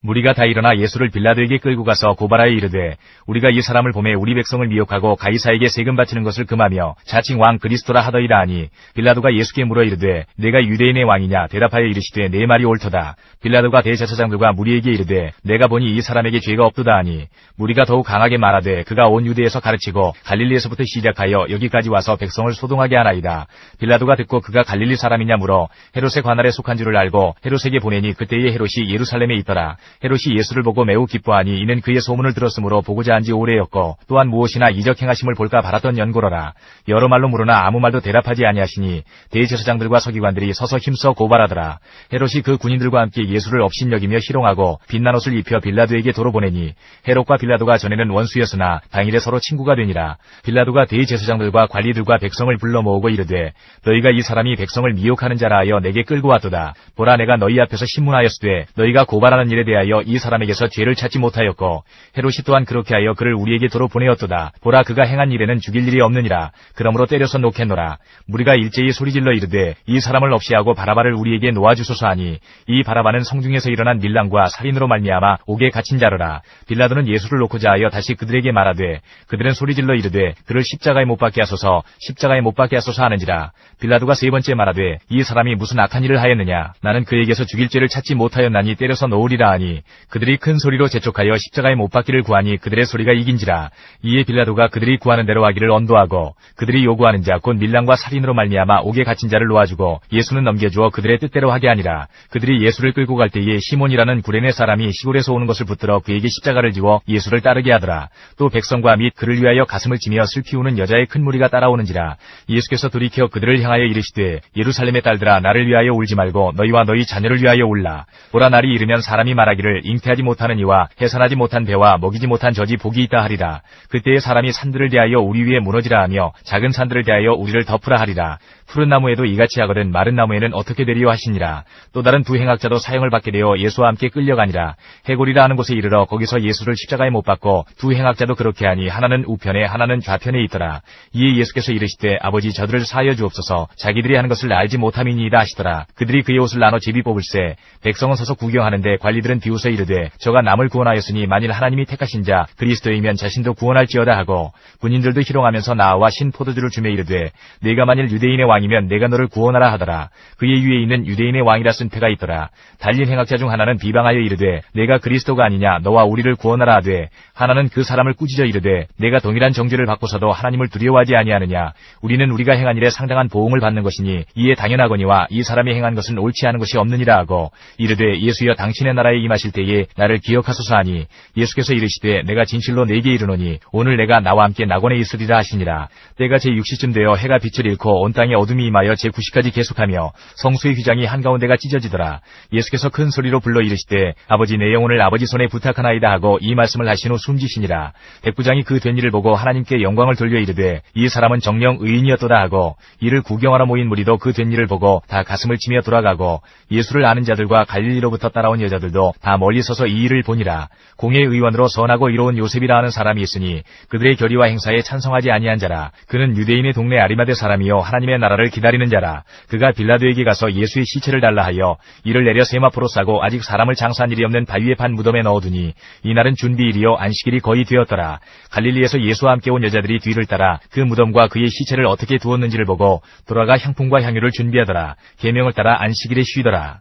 무리가 다 일어나 예수를 빌라도에게 끌고 가서 고발하여 이르되 우리가 이 사람을 보매 우리 백성을 미혹하고 가이사에게 세금 바치는 것을 금하며 자칭 왕 그리스도라 하더이다 하니 빌라도가 예수께 물어 이르되 내가 유대인의 왕이냐 대답하여 이르시되 내 말이 옳도다. 빌라도가 대제사장들과 무리에게 이르되 내가 보니 이 사람에게 죄가 없도다 하니 무리가 더욱 강하게 말하되 그가 온 유대에서 가르치고 갈릴리에서부터 시작하여 여기까지 와서 백성을 소동하게 하나이다. 빌라도가 듣고 그가 갈릴리 사람이냐 물어 헤롯의 관할에 속한 줄을 알고 헤롯에게 보내니 그때에 헤롯이 예루살렘에 있더라. 헤롯이 예수를 보고 매우 기뻐하니 이는 그의 소문을 들었으므로 보고자 한지 오래였고 또한 무엇이나 이적 행하심을 볼까 바랐던 연고로라. 여러 말로 물으나 아무 말도 대답하지 아니하시니 대제사장들과 서기관들이 서서 힘써 고발하더라. 헤롯이 그 군인들과 함께 예수를 업신여기며 희롱하고 빛난 옷을 입혀 빌라도에게 도로 보내니 헤롯과 빌라도가 전에는 원수였으나 당일에 서로 친구가 되니라. 빌라도가 대제사장들과 관리들과 백성을 불러 모으고 이르되 너희가 이 사람이 백성을 미혹하는 자라 하여 내게 끌고 왔도다. 보라 내가 너희 앞에서 신문하였으되 너희가 고발하는 일에 대하여 이 사람에게서 죄를 찾지 못하였고 헤롯이 또한 그렇게 하여 그를 우리에게 도로 보내었도다. 보라 그가 행한 일에는 죽일 일이 없느니라. 그러므로 때려서 놓겠노라. 무리가 일제히 소리질러 이르되 이 사람을 없이 하고 바라바를 우리에게 놓아주소서 하니 이 바라바는 성중에서 일어난 밀랑과 살인으로 말미암아 옥에 갇힌 자로라. 빌라도는 예수를 놓고자 하여 다시 그들에게 말하되 그들은 소리질러 이르되 그를 십자가에 못 박게 하소서 십자가에 못 박게 하소서 하는지라. 빌라도가 세 번째 말하되 이 사람이 무슨 악한 일을 하였느냐. 나는 그에게서 죽일 죄를 찾지 못하였나니 때려서 놓으리라 하니 그들이 큰 소리로 재촉하여 십자가에 못 박기를 구하니 그들의 소리가 이긴지라. 이에 빌라도가 그들이 구하는 대로 하기를 언도하고 그들이 요구하는 자 곧 밀랑과 살인으로 말미암아 옥에 갇힌 자를 놓아주고 예수는 넘겨주어 그들의 뜻대로 하게 하니라. 그들이 예수를 끌고 갈 때에 시몬이라는 구레네 사람이 시골에서 오는 것을 붙들어 그에게 십자가를 지워 예수를 따르게 하더라. 또 백성과 및 그를 위하여 가슴을 치며 슬피 우는 여자의 큰 무리가 따라오는지라. 예수께서 돌이켜 그들을 향하여 이르시되 예루살렘의 딸들아 나를 위하여 울지 말고 너희와 너희 자녀를 위하여 울라. 보라 날이 이르면 사람이 말하기를 잉태하지 못하는 이와 해산하지 못한 배와 먹이지 못한 젖이 복이 있다 하리라. 그때에 사람이 산들을 대하여 우리 위에 무너지라 하며 작은 산들을 대하여 우리를 덮으라 하리라. 푸른 나무에도 이같이 하거든 마른 나무에는 어떻게 되리요 하시니라. 또 다른 두 행악자도 사형을 받게 되어 예수와 함께 끌려가니라. 해골이라 하는 곳에 이르러 거기서 예수를 십자가에 못 박고 두 행악자도 그렇게 하니 하나는 우편에 하나는 좌편에 있더라. 이에 예수께서 이르시되 아버지 저들을 사하여 주옵소서 자기들이 하는 것을 알지 못함이니이다 하시더라. 그들이 그의 옷을 나눠 제비 뽑을세 백성은 서서 구경하는데 관리들은 비웃어 이르되 저가 남을 구원하였으니 만일 하나님이 택하신 자 그리스도이면 자신도 구원할지어다 하고 군인들도 희롱하면서 나와 신 포도주를 주며 이르되 네가 만일 유대인의 왕이면 내가 너를 구원하라 하더라. 그의 위에 있는 유대인의 왕이라 쓴 패가 있더라. 달린 행악자 중 하나는 비방하여 이르되 내가 그리스도가 아니냐 너와 우리를 구원하라 하되 하나는 그 사람을 꾸짖어 이르되 내가 동일한 정죄를 받고서도 하나님을 두려워하지 아니하느냐. 우리는 우리가 행한 일에 상당한 보응을 받는 것이니 이에 당연하거니와 이 사람이 행한 것은 옳지 않은 것이 없느니라 하고 이르되 예수여 당신의 나라에 임하실 때에 나를 기억하소서 하니 예수께서 이르시되 내가 진실로 네게 이르노니 오늘 내가 나와 함께 낙원에 있으리라 하시니라. 때가 제6시쯤 되어 해가 빛을 잃고 온 땅에 어둠이 임하여 제9시까지 계속하며 성수의 휘장이 한가운데가 찢어지더라. 예수께서 큰 소리로 불러 이르시되 아버지 내 영혼을 아버지 손에 부탁하나이다 하고 이 말씀을 하신 후 숨지시니라. 백부장이 그 된 일을 보고 하나님께 영광을 돌려 이르되 이 사람은 정녕 의인이었도다 하고 이를 구경하러 모인 무리도 그 된 일을 보고 다 가슴을 치며 돌아가고 예수를 아는 자들과 갈릴리로부터 따라온 여자들도 다 멀리 서서 이 일을 보니라. 공의 의원으로 선하고 이로운 요셉이라 하는 사람이 있으니 그들의 결의와 행사에 찬성하지 아니한 자라. 그는 유대인의 동네 아리마대 사람이요 하나님의 나라를 기다리는 자라. 그가 빌라도에게 가서 예수의 시체를 달라 하여 이를 내려 세마포로 싸고 아직 사람을 장사한 일이 없는 바위에 판 무덤에 넣어두니 이날은 준비일이요 안식일이 거의 되었더라. 갈릴리에서 예수와 함께 온 여자들이 뒤를 따라 그 무덤과 그의 시체를 어떻게 두었는지를 보고 돌아가 향품과 향유를 준비하더라. 계명을 따라 안식일에 쉬더라.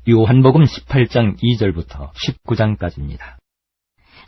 요한복음 18장 2절부터 19장까지입니다.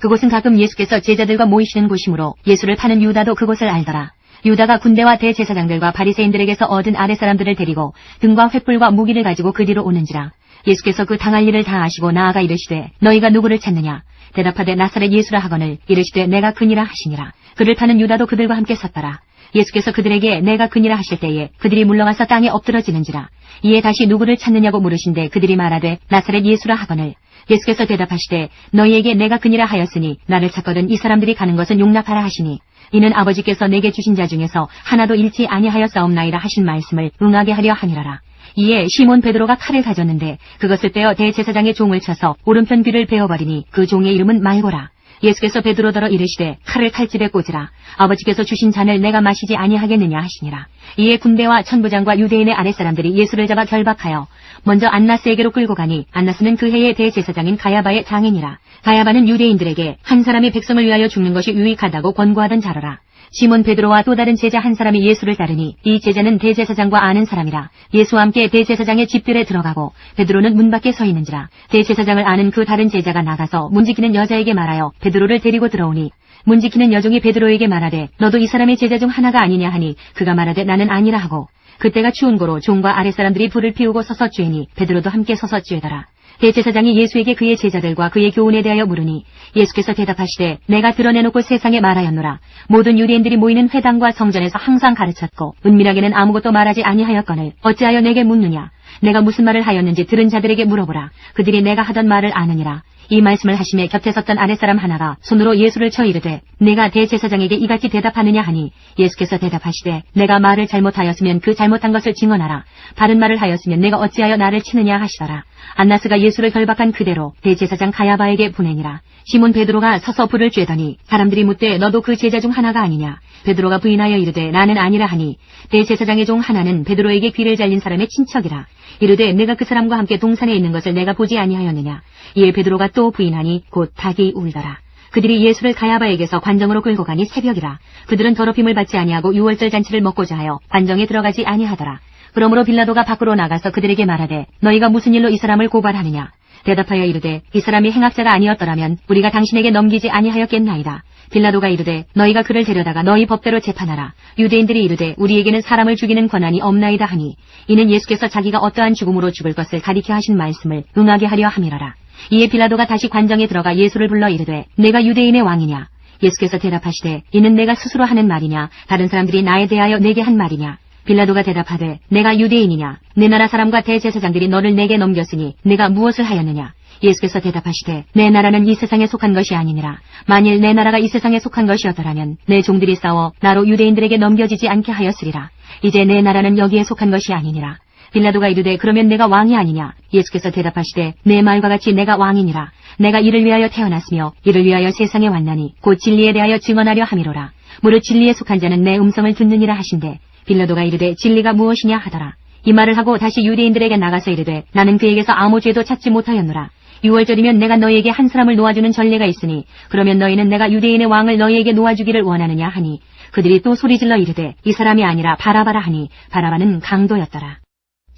그곳은 가끔 예수께서 제자들과 모이시는 곳이므로 예수를 파는 유다도 그곳을 알더라. 유다가 군대와 대제사장들과 바리새인들에게서 얻은 아랫사람들을 데리고 등과 횃불과 무기를 가지고 그 뒤로 오는지라. 예수께서 그 당할 일을 다 아시고 나아가 이르시되 너희가 누구를 찾느냐. 대답하되 나사렛 예수라 하거늘 이르시되 내가 그니라 하시니라. 그를 파는 유다도 그들과 함께 섰더라. 예수께서 그들에게 내가 그니라 하실 때에 그들이 물러가서 땅에 엎드러지는지라. 이에 다시 누구를 찾느냐고 물으신데 그들이 말하되 나사렛 예수라 하거늘 예수께서 대답하시되 너희에게 내가 그니라 하였으니 나를 찾거든 이 사람들이 가는 것은 용납하라 하시니 이는 아버지께서 내게 주신 자 중에서 하나도 잃지 아니하였사옵나이다 하신 말씀을 응하게 하려 함이라라. 이에 시몬 베드로가 칼을 가졌는데 그것을 빼어 대제사장의 종을 쳐서 오른편 귀를 베어버리니 그 종의 이름은 말고라. 예수께서 베드로더러 이르시되 칼을 칼집에 꽂으라. 아버지께서 주신 잔을 내가 마시지 아니하겠느냐 하시니라. 이에 군대와 천부장과 유대인의 아랫사람들이 예수를 잡아 결박하여 먼저 안나스에게로 끌고 가니 안나스는 그 해의 대제사장인 가야바의 장인이라. 가야바는 유대인들에게 한 사람이 백성을 위하여 죽는 것이 유익하다고 권고하던 자로라. 시몬 베드로와 또 다른 제자 한 사람이 예수를 따르니 이 제자는 대제사장과 아는 사람이라. 예수와 함께 대제사장의 집들에 들어가고 베드로는 문 밖에 서 있는지라. 대제사장을 아는 그 다른 제자가 나가서 문지키는 여자에게 말하여 베드로를 데리고 들어오니 문지키는 여종이 베드로에게 말하되 너도 이 사람의 제자 중 하나가 아니냐 하니 그가 말하되 나는 아니라 하고 그때가 추운 고로 종과 아랫사람들이 불을 피우고 서서 쬐니 베드로도 함께 서서 쬐더라. 대제사장이 예수에게 그의 제자들과 그의 교훈에 대하여 물으니 예수께서 대답하시되 내가 드러내놓고 세상에 말하였노라. 모든 유대인들이 모이는 회당과 성전에서 항상 가르쳤고 은밀하게는 아무것도 말하지 아니하였거늘 어찌하여 내게 묻느냐. 내가 무슨 말을 하였는지 들은 자들에게 물어보라. 그들이 내가 하던 말을 아느니라. 이 말씀을 하심에 곁에 섰던 아랫사람 하나가 손으로 예수를 쳐 이르되 내가 대제사장에게 이같이 대답하느냐 하니 예수께서 대답하시되 내가 말을 잘못하였으면 그 잘못한 것을 증언하라. 바른 말을 하였으면 내가 어찌하여 나를 치느냐 하시더라. 안나스가 예수를 결박한 그대로 대제사장 가야바에게 보내니라. 시몬 베드로가 서서 불을 쬐더니 사람들이 묻되 너도 그 제자 중 하나가 아니냐. 베드로가 부인하여 이르되 나는 아니라 하니 대제사장의 종 하나는 베드로에게 귀를 잘린 사람의 친척이라. 이르되 내가 그 사람과 함께 동산에 있는 것을 내가 보지 아니하였느냐. 이에 베드로가 또 부인하니 곧 닭이 울더라. 그들이 예수를 가야바에게서 관정으로 끌고 가니 새벽이라. 그들은 더럽힘을 받지 아니하고 유월절 잔치를 먹고자 하여 관정에 들어가지 아니하더라. 그러므로 빌라도가 밖으로 나가서 그들에게 말하되 너희가 무슨 일로 이 사람을 고발하느냐. 대답하여 이르되 이 사람이 행악자가 아니었더라면 우리가 당신에게 넘기지 아니하였겠나이다. 빌라도가 이르되 너희가 그를 데려다가 너희 법대로 재판하라. 유대인들이 이르되 우리에게는 사람을 죽이는 권한이 없나이다 하니 이는 예수께서 자기가 어떠한 죽음으로 죽을 것을 가리켜 하신 말씀을 응하게 하려 함이러라. 이에 빌라도가 다시 관정에 들어가 예수를 불러 이르되 내가 유대인의 왕이냐. 예수께서 대답하시되 이는 내가 스스로 하는 말이냐 다른 사람들이 나에 대하여 내게 한 말이냐. 빌라도가 대답하되 내가 유대인이냐. 내 나라 사람과 대제사장들이 너를 내게 넘겼으니 내가 무엇을 하였느냐. 예수께서 대답하시되 내 나라는 이 세상에 속한 것이 아니니라. 만일 내 나라가 이 세상에 속한 것이었더라면 내 종들이 싸워 나로 유대인들에게 넘겨지지 않게 하였으리라. 이제 내 나라는 여기에 속한 것이 아니니라. 빌라도가 이르되 그러면 내가 왕이 아니냐. 예수께서 대답하시되 내 말과 같이 내가 왕이니라. 내가 이를 위하여 태어났으며 이를 위하여 세상에 왔나니 곧 진리에 대하여 증언하려 함이로라. 무릇 진리에 속한 자는 내 음성을 듣느니라 하신대 빌라도가 이르되 진리가 무엇이냐 하더라. 이 말을 하고 다시 유대인들에게 나가서 이르되 나는 그에게서 아무 죄도 찾지 못하였노라. 6월절이면 내가 너희에게 한 사람을 놓아주는 전례가 있으니 그러면 너희는 내가 유대인의 왕을 너희에게 놓아주기를 원하느냐 하니 그들이 또 소리질러 이르되 이 사람이 아니라 바라바라 하니 바라바는 강도였더라.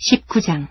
19장.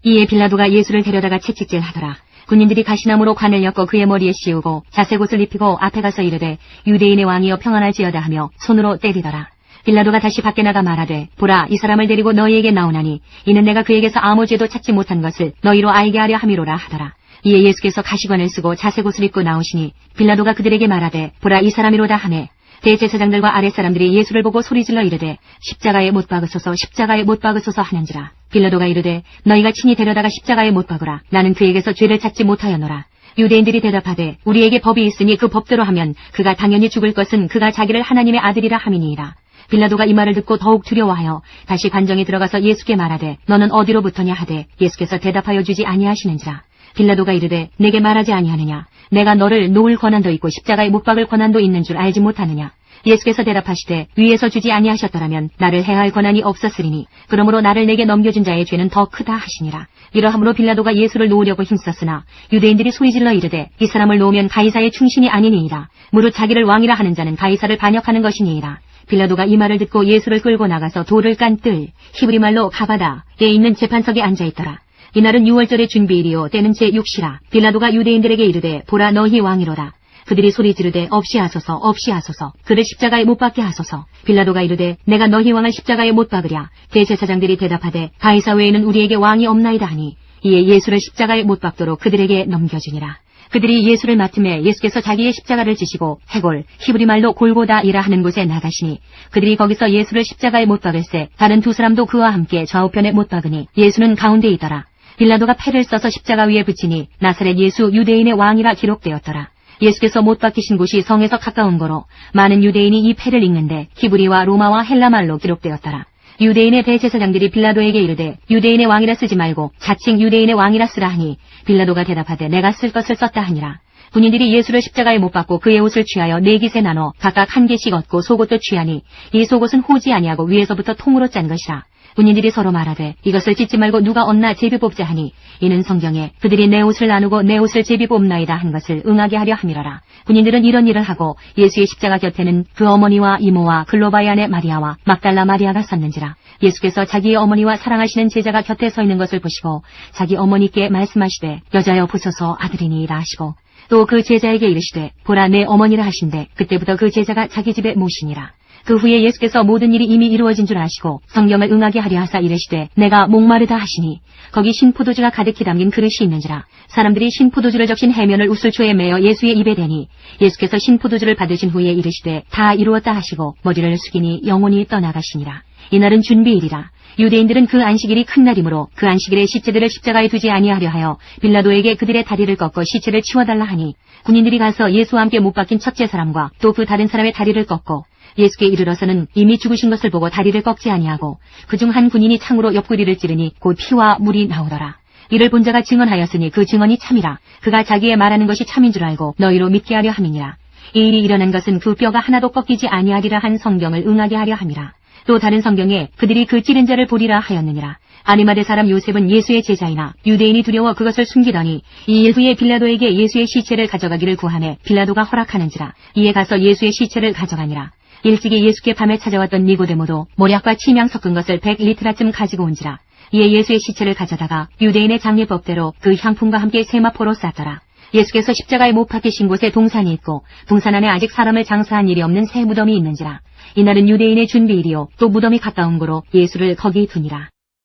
이에 빌라도가 예수를 데려다가 채찍질하더라. 군인들이 가시나무로 관을 엮어 그의 머리에 씌우고 자색옷을 입히고 앞에 가서 이르되 유대인의 왕이여 평안할지어다 하며 손으로 때리더라. 빌라도가 다시 밖에 나가 말하되 보라 이 사람을 데리고 너희에게 나오나니 이는 내가 그에게서 아무 죄도 찾지 못한 것을 너희로 알게 하려 함이로라 하더라. 이에 예수께서 가시관을 쓰고 자색옷을 입고 나오시니 빌라도가 그들에게 말하되 보라 이 사람이로다 하매 대제사장들과 아랫사람들이 예수를 보고 소리질러 이르되 십자가에 못 박으소서 십자가에 못 박으소서 하는지라. 빌라도가 이르되 너희가 친히 데려다가 십자가에 못 박으라. 나는 그에게서 죄를 찾지 못하였노라. 유대인들이 대답하되 우리에게 법이 있으니 그 법대로 하면 그가 당연히 죽을 것은 그가 자기를 하나님의 아들이라 함이니이다. 빌라도가 이 말을 듣고 더욱 두려워하여 다시 관정에 들어가서 예수께 말하되 너는 어디로부터냐 하되 예수께서 대답하여 주지 아니하시는지라. 빌라도가 이르되 내게 말하지 아니하느냐. 내가 너를 놓을 권한도 있고 십자가에 못 박을 권한도 있는 줄 알지 못하느냐. 예수께서 대답하시되 위에서 주지 아니하셨더라면 나를 해할 권한이 없었으리니 그러므로 나를 내게 넘겨준 자의 죄는 더 크다 하시니라. 이러함으로 빌라도가 예수를 놓으려고 힘썼으나 유대인들이 소리질러 이르되 이 사람을 놓으면 가이사의 충신이 아니니이다. 무릇 자기를 왕이라 하는 자는 가이사를 반역하는 것이니이다. 빌라도가 이 말을 듣고 예수를 끌고 나가서 돌을 깐 뜰 히브리 말로 가바다에 있는 재판석에 앉아있더라. 이날은 6월절의 준비일이요 때는 제6시라. 빌라도가 유대인들에게 이르되 보라 너희 왕이로라. 그들이 소리 지르되 없이 하소서 없이 하소서 그를 십자가에 못 박게 하소서. 빌라도가 이르되 내가 너희 왕을 십자가에 못 박으랴. 대제사장들이 대답하되 가이사 외에는 우리에게 왕이 없나이다 하니 이에 예수를 십자가에 못 박도록 그들에게 넘겨주니라. 그들이 예수를 맡음에 예수께서 자기의 십자가를 지시고 해골 히브리 말로 골고다이라 하는 곳에 나가시니 그들이 거기서 예수를 십자가에 못 박을새 다른 두 사람도 그와 함께 좌우편에 못 박으니 예수는 가운데 있더라. 빌라도가 패를 써서 십자가 위에 붙이니 나사렛 예수 유대인의 왕이라 기록되었더라. 예수께서 못 박히신 곳이 성에서 가까운 거로 많은 유대인이 이 패를 읽는데 히브리와 로마와 헬라말로 기록되었더라. 유대인의 대제사장들이 빌라도에게 이르되 유대인의 왕이라 쓰지 말고 자칭 유대인의 왕이라 쓰라 하니 빌라도가 대답하되 내가 쓸 것을 썼다 하니라. 군인들이 예수를 십자가에 못 박고 그의 옷을 취하여 네 깃에 나눠 각각 한 개씩 얻고 속옷도 취하니 이 속옷은 호지 아니하고 위에서부터 통으로 짠 것이라. 군인들이 서로 말하되 이것을 찢지 말고 누가 얻나 제비 뽑자 하니 이는 성경에 그들이 내 옷을 나누고 내 옷을 제비 뽑나이다 한 것을 응하게 하려 함이러라. 군인들은 이런 일을 하고 예수의 십자가 곁에는 그 어머니와 이모와 글로바의 아내 마리아와 막달라 마리아가 섰는지라. 예수께서 자기의 어머니와 사랑하시는 제자가 곁에 서 있는 것을 보시고 자기 어머니께 말씀하시되 여자여 보소서 아들이니이다 하시고 또 그 제자에게 이르시되 보라 내 어머니라 하신대 그때부터 그 제자가 자기 집에 모시니라. 그 후에 예수께서 모든 일이 이미 이루어진 줄 아시고 성경을 응하게 하려 하사 이르시되 내가 목마르다 하시니 거기 신포도주가 가득히 담긴 그릇이 있는지라. 사람들이 신포도주를 적신 해면을 우슬초에 매어 예수의 입에 대니 예수께서 신포도주를 받으신 후에 이르시되 다 이루었다 하시고 머리를 숙이니 영혼이 떠나가시니라. 이날은 준비일이라. 유대인들은 그 안식일이 큰 날이므로 그 안식일에 시체들을 십자가에 두지 아니하려 하여 빌라도에게 그들의 다리를 꺾어 시체를 치워달라 하니 군인들이 가서 예수와 함께 못 박힌 첫째 사람과 또 그 다른 사람의 다리를 꺾고 예수께 이르러서는 이미 죽으신 것을 보고 다리를 꺾지 아니하고 그중 한 군인이 창으로 옆구리를 찌르니 곧 피와 물이 나오더라. 이를 본 자가 증언하였으니 그 증언이 참이라. 그가 자기의 말하는 것이 참인 줄 알고 너희로 믿게 하려 함이니라. 이 일이 일어난 것은 그 뼈가 하나도 꺾이지 아니하리라 한 성경을 응하게 하려 함이라. 또 다른 성경에 그들이 그 찌른 자를 보리라 하였느니라. 아리마대 사람 요셉은 예수의 제자이나 유대인이 두려워 그것을 숨기더니 이 일 후에 빌라도에게 예수의 시체를 가져가기를 구하매 빌라도가 허락하는지라. 이에 가서 예수의 시체를 가져가니라. 일찍이 예수께 밤에 찾아왔던 니고데모도 모략과 침향 섞은 것을 100리트라쯤 가지고 온지라. 이에 예수의 시체를 가져다가 유대인의 장례법대로 그 향품과 함께 세마포로 쌌더라. 예수께서 십자가에 못 박히신 곳에 동산이 있고 동산 안에 아직 사람을 장사한 일이 없는 새 무덤이 있는지라. 이날은 유대인의 준비일이요 또 무덤이 가까운 고로 예수를 거기 두니라.